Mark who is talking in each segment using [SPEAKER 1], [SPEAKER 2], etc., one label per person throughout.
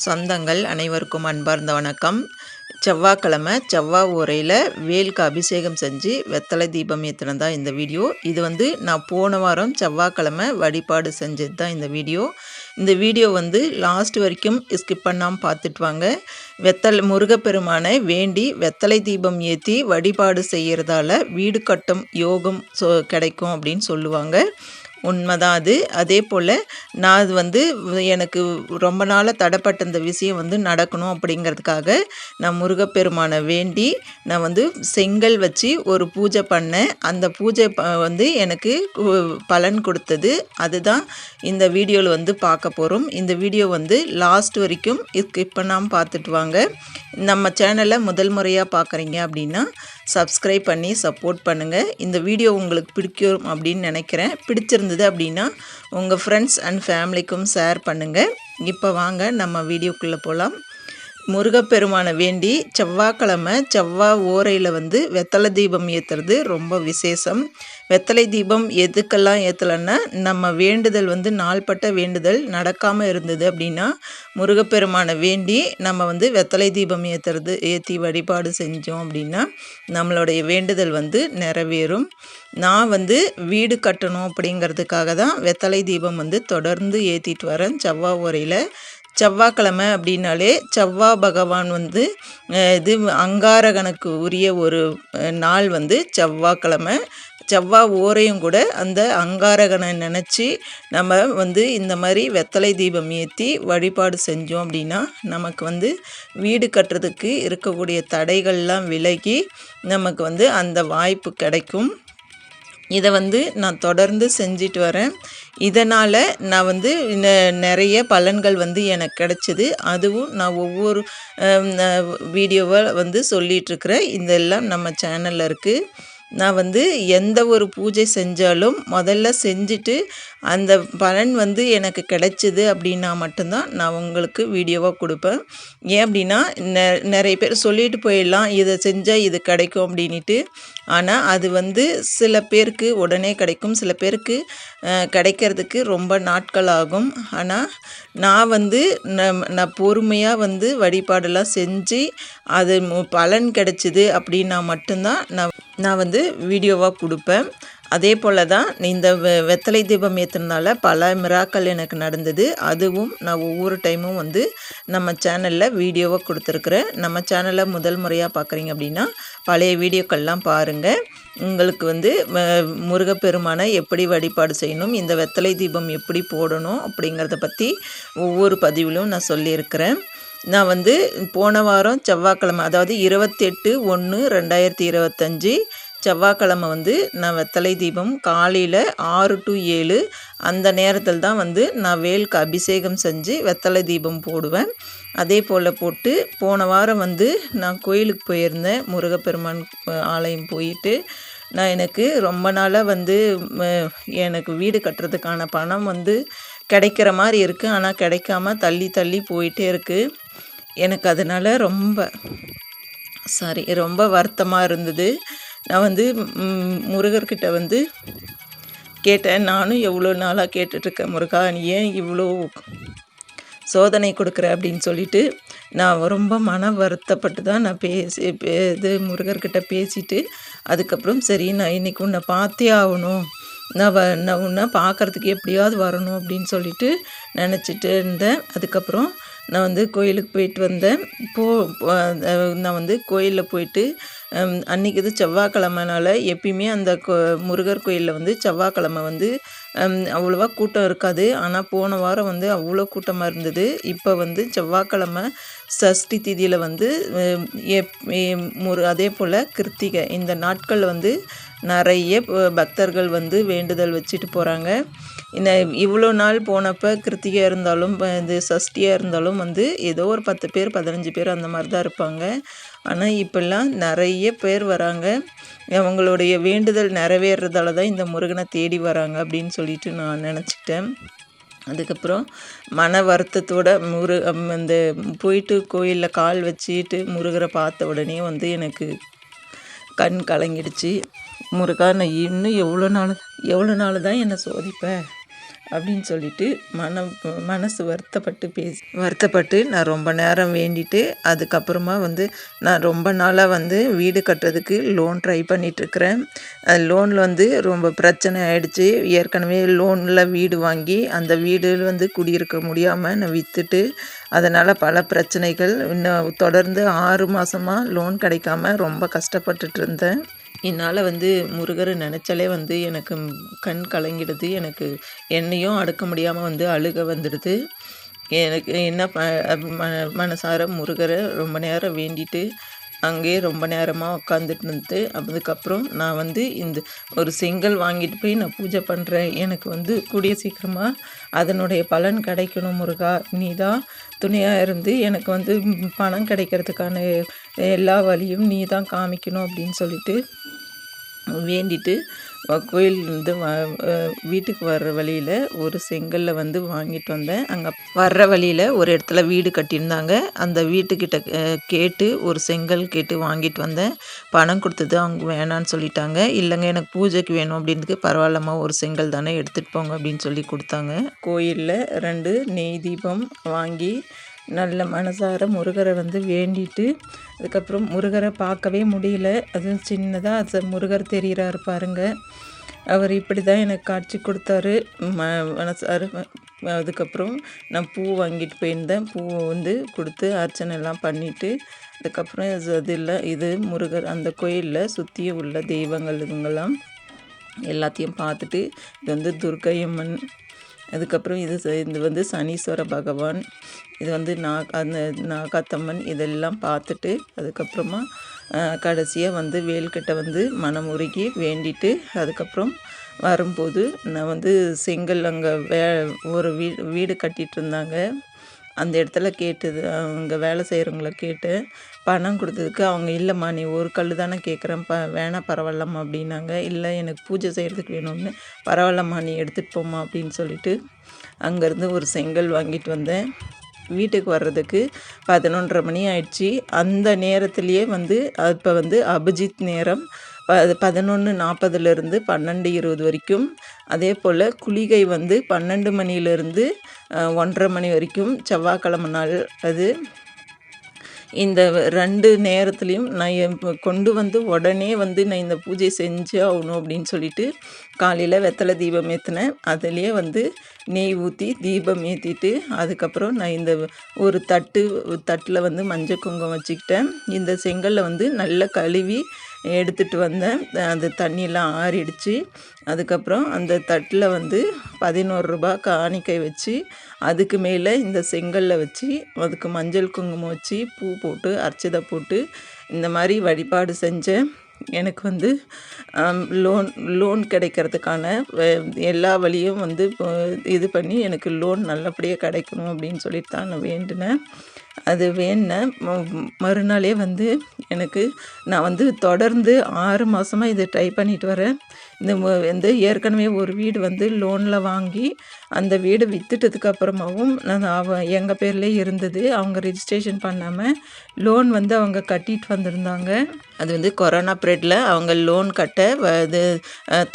[SPEAKER 1] சொந்தங்கள் அனைவருக்கும் அன்பார்ந்த வணக்கம். செவ்வாய்க்கிழமை செவ்வாய் ஓரையில் வேலுக்கு அபிஷேகம் செஞ்சு வெத்தலை தீபம் ஏற்றினது தான் இந்த வீடியோ. இது நான் போன வாரம் செவ்வாய்க்கிழமை வழிபாடு செஞ்சது தான் இந்த வீடியோ. இந்த வீடியோ லாஸ்ட் வரைக்கும் ஸ்கிப் பண்ணாமல் பார்த்துட்டு வாங்க. முருகப்பெருமானை வேண்டி வெத்தலை தீபம் ஏற்றி வழிபாடு செய்கிறதால வீடு கட்டும் யோகம் கிடைக்கும் அப்படின்னு சொல்லுவாங்க. உண்மைதான் அது. அதே போல் நான் எனக்கு ரொம்ப நாளாக தடைப்பட்ட இந்த விஷயம் நடக்கணும் அப்படிங்கிறதுக்காக நான் முருகப்பெருமானை வேண்டி நான் செங்கல் வச்சு ஒரு பூஜை பண்ணேன். அந்த பூஜை எனக்கு பலன் கொடுத்தது. அதுதான் இந்த வீடியோவில் பார்க்க போகிறோம். இந்த வீடியோ லாஸ்ட் வரைக்கும் ஸ்கிப் பண்ணாமல் பார்த்துட்டு வாங்க. நம்ம சேனலை முதல் முறையாக பார்க்குறீங்க அப்படின்னா சப்ஸ்கிரைப் பண்ணி சப்போர்ட் பண்ணுங்கள். இந்த வீடியோ உங்களுக்கு பிடிக்கும் அப்படின்னு நினைக்கிறேன். பிடிச்சிருந்தது அப்படின்னா உங்கள் ஃப்ரெண்ட்ஸ் அண்ட் ஃபேமிலிக்கும் ஷேர் பண்ணுங்கள். இப்போ வாங்க நம்ம வீடியோக்குள்ளே போகலாம். முருகப்பெருமானை வேண்டி செவ்வாய்க்கிழமை செவ்வாய் ஓரையில் வெத்தலை தீபம் ஏற்றுறது ரொம்ப விசேஷம். வெத்தலை தீபம் எதுக்கெல்லாம் ஏற்றலைன்னா, நம்ம வேண்டுதல் நாள்பட்ட வேண்டுதல் நடக்காமல் இருந்தது அப்படின்னா முருகப்பெருமானை வேண்டி நம்ம வெத்தலை தீபம் ஏற்றி வழிபாடு செஞ்சோம் அப்படின்னா நம்மளுடைய வேண்டுதல் நிறைவேறும். நான் வீடு கட்டணும் அப்படிங்கிறதுக்காக தான் வெத்தலை தீபம் தொடர்ந்து ஏற்றிட்டு வரேன் செவ்வாய் ஓரையில். செவ்வாய்க்கிழமை அப்படின்னாலே செவ்வாய் பகவான் இது அங்காரகனுக்கு உரிய ஒரு நாள் செவ்வாய்க்கிழமை. செவ்வாய் ஓரையும் கூட அந்த அங்காரகனை நினச்சி நம்ம இந்த மாதிரி வெத்தலை தீபம் ஏற்றி வழிபாடு செஞ்சோம் அப்படின்னா நமக்கு வீடு கட்டுறதுக்கு இருக்கக்கூடிய தடைகள்லாம் விலகி நமக்கு அந்த வாய்ப்பு கிடைக்கும். இதை நான் தொடர்ந்து செஞ்சிட்டு வரேன். இதனால் நான் நிறைய பலன்கள் எனக்கு கிடச்சிது. அதுவும் நான் ஒவ்வொரு வீடியோவை சொல்லிகிட்ருக்கிறேன். இதெல்லாம் நம்ம சேனலில் இருக்குது. நான் எந்த ஒரு பூஜை செஞ்சாலும் முதல்ல செஞ்சுட்டு அந்த பலன் எனக்கு கிடைச்சிது அப்படின்னா மட்டும்தான் நான் உங்களுக்கு வீடியோவாக கொடுப்பேன். ஏன் அப்படின்னா நிறைய பேர் சொல்லிட்டு போயிடலாம், இதை செஞ்சால் இது கிடைக்கும் அப்படின்ட்டு. ஆனால் அது சில பேருக்கு உடனே கிடைக்கும், சில பேருக்கு கிடைக்கிறதுக்கு ரொம்ப நாட்கள் ஆகும். ஆனால் நான் நான் பொறுமையாக வழிபாடெல்லாம் செஞ்சு அது பலன் கிடைச்சிது அப்படின்னா மட்டும்தான் நான் வீடியோவாக கொடுப்பேன். அதே போல் தான் இந்த வெத்தலை தீபம் ஏற்றுனால பல மிராக்கள் எனக்கு நடந்தது. அதுவும் நான் ஒவ்வொரு டைமும் நம்ம சேனலில் வீடியோவாக கொடுத்துருக்குறேன். நம்ம சேனலை முதல் முறையாக பார்க்குறீங்க அப்படின்னா பழைய வீடியோக்கள்லாம் பாருங்கள். உங்களுக்கு முருகப்பெருமானை எப்படி வழிபாடு செய்யணும், இந்த வெத்தலை தீபம் எப்படி போடணும் அப்படிங்கிறத பற்றி ஒவ்வொரு பதிவிலும் நான் சொல்லியிருக்கிறேன். நான் போன வாரம் செவ்வாய்க்கிழமை, அதாவது 28/1/2025 செவ்வாய்க்கிழமை நான் வெத்தலை தீபம் காலையில் 6 to 7 அந்த நேரத்தில் தான் நான் வேலுக்கு அபிஷேகம் செஞ்சு வெத்தலை தீபம் போடுவேன். அதே போல் போட்டு போன வாரம் நான் கோயிலுக்கு போயிருந்தேன். முருகப்பெருமான் ஆலயம் போயிட்டு எனக்கு ரொம்ப நாளாக எனக்கு வீடு கட்டுறதுக்கான பணம் கிடைக்கிற மாதிரி இருக்குது. ஆனால் கிடைக்காம தள்ளி தள்ளி போயிட்டே இருக்குது. எனக்கு அதனால் ரொம்ப வருத்தமாக இருந்தது. நான் முருகர்கிட்ட கேட்டேன். நானும் எவ்வளோ நாளாக கேட்டுட்ருக்கேன், முருகா நீ ஏன் இவ்வளோ சோதனை கொடுக்குற அப்படின்னு சொல்லிட்டு நான் ரொம்ப மன வருத்தப்பட்டு தான் நான் இது முருகர்கிட்ட பேசிட்டு அதுக்கப்புறம் சரி நான் இன்றைக்கி உன்னை பார்த்தே ஆகணும், நான் உன்னை பார்க்குறதுக்கு எப்படியாவது வரணும் அப்படின்னு சொல்லிட்டு நினச்சிட்டு இருந்தேன். அதுக்கப்புறம் நான் கோயிலுக்கு போயிட்டு வந்தேன். நான் கோயிலில் போயிட்டு அன்றைக்கி இது செவ்வாய்க்கிழமைனால எப்பயுமே அந்த முருகர் கோயிலில் செவ்வாய்க்கிழமை அவ்வளோவா கூட்டம் இருக்காது. ஆனால் போன வாரம் அவ்வளோ கூட்டமாக இருந்தது. இப்போ செவ்வாய்க்கிழமை சஷ்டி திதியில் அதே போல் கிருத்திகை இந்த நாட்கள் நிறைய பக்தர்கள் வேண்டுதல் வச்சுட்டு போகிறாங்க. இவ்வளோ நாள் போனப்போ கிருத்திகையாக இருந்தாலும் இது சஷ்டியாக இருந்தாலும் ஏதோ ஒரு 10 பேர் 15 பேர் அந்த மாதிரி தான் இருப்பாங்க. ஆனால் இப்போல்லாம் நிறைய பேர் வராங்க. அவங்களுடைய வேண்டுதல் நிறைவேறதால தான் இந்த முருகனை தேடி வராங்க அப்படின்னு சொல்லிட்டு நான் நினச்சிக்கிட்டேன். அதுக்கப்புறம் மன வருத்தத்தோட இந்த போயிட்டு கோயிலில் கால் வச்சுட்டு முருகரை பார்த்த உடனே எனக்கு கண் கலங்கிடுச்சு. முருகா நான் இன்னும் எவ்வளோ நாள் தான் என்னை சோதிப்பேன், அப்படின்னு சொல்லிட்டு மனசு வருத்தப்பட்டு நான் ரொம்ப நேரம் வேண்டிட்டு அதுக்கப்புறமா வந்து நான் ரொம்ப நாளாக வந்து வீடு கட்டுறதுக்கு லோன் ட்ரை பண்ணிகிட்ருக்கிறேன். லோனில் வந்து ரொம்ப பிரச்சனை ஆகிடுச்சி. ஏற்கனவே லோனில் வீடு வாங்கி அந்த வீடு வந்து குடியிருக்க முடியாமல் நான் விற்றுட்டு அதனால் பல பிரச்சனைகள் இன்னும் தொடர்ந்து 6 மாதமாக லோன் கிடைக்காம ரொம்ப கஷ்டப்பட்டுட்டு இருந்தேன். என்னால் வந்து முருகரை நினச்சாலே வந்து எனக்கு கண் கலங்கிடுது. எனக்கு என்னையும் அடக்க முடியாமல் வந்து அழுக வந்துடுது. எனக்கு என்ன மனசார முருகரை ரொம்ப நேரம் வேண்டிட்டு அங்கேயே ரொம்ப நேரமாக உட்காந்துட்டு இருந்துட்டு அதுக்கப்புறம் நான் வந்து இந்த ஒரு செங்கல் வாங்கிட்டு போய் நான் பூஜை பண்ணுறேன். எனக்கு வந்து கூடிய சீக்கிரமாக அதனுடைய பலன் கிடைக்கணும் முருகா, நீ தான் துணையாக இருந்து எனக்கு வந்து பணம் கிடைக்கிறதுக்கான எல்லா வழியும் நீ தான் காமிக்கணும் அப்படின்னு சொல்லிட்டு வேண்டிட்டு கோயிலேருந்து வீட்டுக்கு வர்ற வழியில் ஒரு செங்கல்ல வந்து வாங்கிட்டு வந்தேன். அங்கே வர்ற வழியில் ஒரு இடத்துல வீடு கட்டியிருந்தாங்க. அந்த வீட்டுக்கிட்ட கேட்டு ஒரு செங்கல் கேட்டு வாங்கிட்டு வந்தேன். பணம் கொடுத்தது அவங்க வேணான்னு சொல்லிட்டாங்க. இல்லைங்க எனக்கு பூஜைக்கு வேணும் அப்படின்றதுக்கு, பரவாயில்லம்மா ஒரு செங்கல் தானே எடுத்துகிட்டு போங்க அப்படின்னு சொல்லி கொடுத்தாங்க. கோயிலில் 2 நெய் தீபம் வாங்கி நல்ல மனசார முருகரை வந்து வேண்டிட்டு அதுக்கப்புறம் முருகரை பார்க்கவே முடியல. அதுவும் சின்னதாக முருகர் தெரிகிறாரு பாருங்க. அவர் இப்படி தான் எனக்கு காட்சி கொடுத்தாரு மனசார. அதுக்கப்புறம் நான் பூ வாங்கிட்டு போயிருந்தேன். பூவை வந்து கொடுத்து அர்ச்சனை எல்லாம் பண்ணிவிட்டு அதுக்கப்புறம் இது முருகர் அந்த கோயிலில் சுற்றி உள்ள தெய்வங்கள் இதுங்கெல்லாம் எல்லாத்தையும் பார்த்துட்டு, இது வந்து துர்க்கையம்மன், அதுக்கப்புறம் இது வந்து சனீஸ்வர பகவான், இது வந்து அந்த நாகாத்தம்மன், இதெல்லாம் பார்த்துட்டு அதுக்கப்புறமா கடைசியாக வந்து வேல்கிட்ட வந்து மனமுருகி வேண்டிட்டு அதுக்கப்புறம் வரும்போது நான் வந்து செங்கல் அங்கே ஒரு வீடு கட்டிகிட்டு இருந்தாங்க. அந்த இடத்துல கேட்டது, அங்கே வேலை செய்கிறவங்கள கேட்டேன். பணம் கொடுத்ததுக்கு அவங்க, இல்லைம்மா நீ ஒரு கல் தானே கேட்குறேன், வேணாம் பரவாயில்லம்மா அப்படின்னாங்க. இல்லை எனக்கு பூஜை செய்கிறதுக்கு வேணும்னு, பரவாயில்லம்மா நீ எடுத்துகிட்டு போம்மா அப்படின்னு சொல்லிட்டு அங்கேருந்து ஒரு செங்கல் வாங்கிட்டு வந்தேன். வீட்டுக்கு வர்றதுக்கு 11:30 மணி ஆயிடுச்சு. அந்த நேரத்துலேயே வந்து இப்போ வந்து அபிஜித் நேரம் 11:40 12:20 வரைக்கும். அதே போல் குளிகை வந்து 12 மணிலேருந்து 1:30 மணி வரைக்கும் செவ்வாய்க்கிழமை நாள். அது இந்த 2 நேரத்துலேயும் நான் கொண்டு வந்து உடனே வந்து நான் இந்த பூஜை செஞ்சே ஆகணும் அப்படின்னு சொல்லிட்டு காலையில் வெத்தலை தீபம் ஏற்றினேன். அதுலேயே வந்து நெய் ஊற்றி தீபம் ஏற்றிட்டு அதுக்கப்புறம் நான் இந்த ஒரு தட்டில் வந்து மஞ்சள் குங்குமம் வச்சுக்கிட்டேன். இந்த செங்கல்ல வந்து நல்லா கழுவி எடுத்துகிட்டு வந்தேன். அந்த தண்ணியெல்லாம் ஆறிடுச்சு. அதுக்கப்புறம் அந்த தட்டில் வந்து 11 ரூபாய் காணிக்கை வச்சு அதுக்கு மேலே இந்த செங்கல்ல வச்சு அதுக்கு மஞ்சள் குங்குமம் வச்சு பூ போட்டு அர்ச்சதை போட்டு இந்த மாதிரி வழிபாடு செஞ்சேன். எனக்கு வந்து லோன் கிடைக்கிறதுக்கான எல்லா வழியும் வந்து இது பண்ணி எனக்கு லோன் நல்லபடியாக கிடைக்கணும் அப்படின்னு சொல்லிட்டு தான் நான் வேண்டினேன். அது வேண்டினேன். மறுநாளே வந்து எனக்கு நான் வந்து தொடர்ந்து 6 மாதமாக இதை ட்ரை பண்ணிட்டு வரேன். இந்த ஏற்கனவே ஒரு வீடு வந்து லோனில் வாங்கி அந்த வீடு விற்றுட்டதுக்கு அப்புறமாவும் எங்கள் பேர்லேயே இருந்தது. அவங்க ரிஜிஸ்ட்ரேஷன் பண்ணாமல் லோன் வந்து அவங்க கட்டிட்டு வந்திருந்தாங்க. அது வந்து கொரோனா பீரியடில் அவங்க லோன் கட்ட இது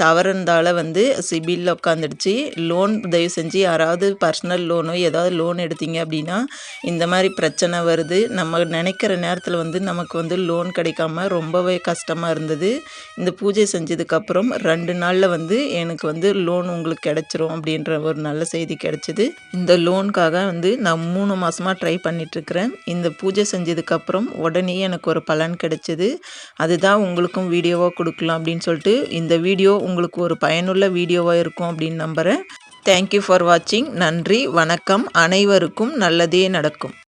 [SPEAKER 1] தவறுந்தால் வந்து சிபிலில் உட்காந்துடுச்சு. லோன் தயவு செஞ்சு யாராவது பர்சனல் லோனோ ஏதாவது லோன் எடுத்தீங்க அப்படின்னா இந்த மாதிரி பிரச்சனை வருது. நம்ம நினைக்கிற நேரத்தில் வந்து நமக்கு வந்து லோன் கிடைக்காம ரொம்பவே கஷ்டமாக இருந்தது. இந்த பூஜை செஞ்சதுக்கப்புறம் 2 நாளில் வந்து எனக்கு வந்து லோன் உங்களுக்கு கிடச்சிரும் அப்படின்ற ஒரு நல்ல செய்தி கிடச்சிது. இந்த லோனுக்காக வந்து நான் 3 மாதமாக ட்ரை பண்ணிகிட்ருக்கிறேன். இந்த பூஜை செஞ்சதுக்கப்புறம் உடனே எனக்கு ஒரு பலன் கிடைச்சிது. அதுதான் உங்களுக்கும் வீடியோவாக கொடுக்கலாம் அப்படின்னு சொல்லிட்டு இந்த வீடியோ உங்களுக்கு ஒரு பயனுள்ள வீடியோவாக இருக்கும் அப்படின்னு நம்புகிறேன். தேங்க்யூ ஃபார் வாட்சிங். நன்றி, வணக்கம். அனைவருக்கும் நல்லதே நடக்கும்.